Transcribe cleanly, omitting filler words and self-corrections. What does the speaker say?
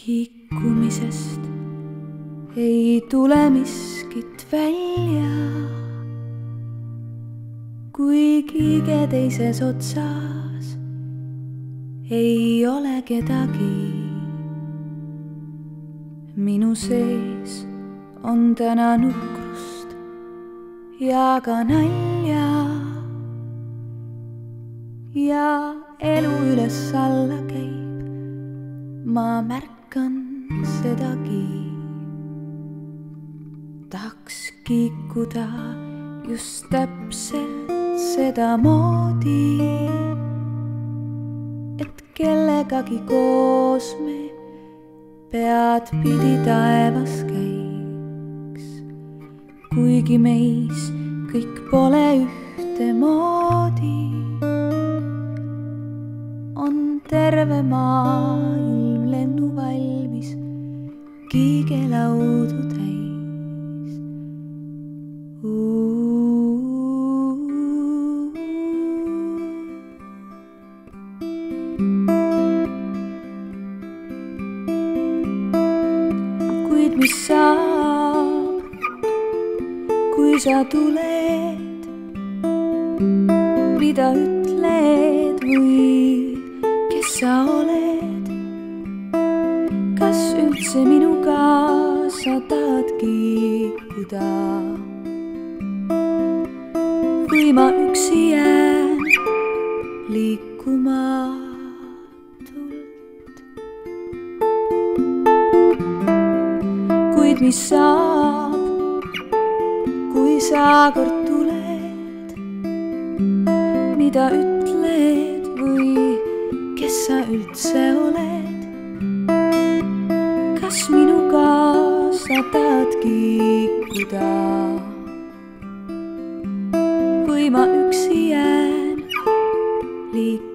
Kikkumisest ei tule miskit välja, kui kiige teises otsas ei ole kedagi. Minu sees on täna nukrust ja ka nalja ja elu üles-alla käib, ma märkan sedagi. Tahaks kiikuda just täpselt sedamoodi, et kellegagi koos me pead pidi taevas käiks, kuigi meis kõik pole ühtemoodi. On terve maailm lennuvalmis, kiigelaudu täis. Kuid mis saab, kui sa tuled, mida ütled või kes sa oled? Kas üldse minuga sa tahad kiikuda? Või ma üksi jään liikumatult? Kuid mis saab, kui sa kord tuled, mida ütled või kes sa üldse oled? Kas minuga sa tahad kiikuda? Või ma üksi jään liikumatult?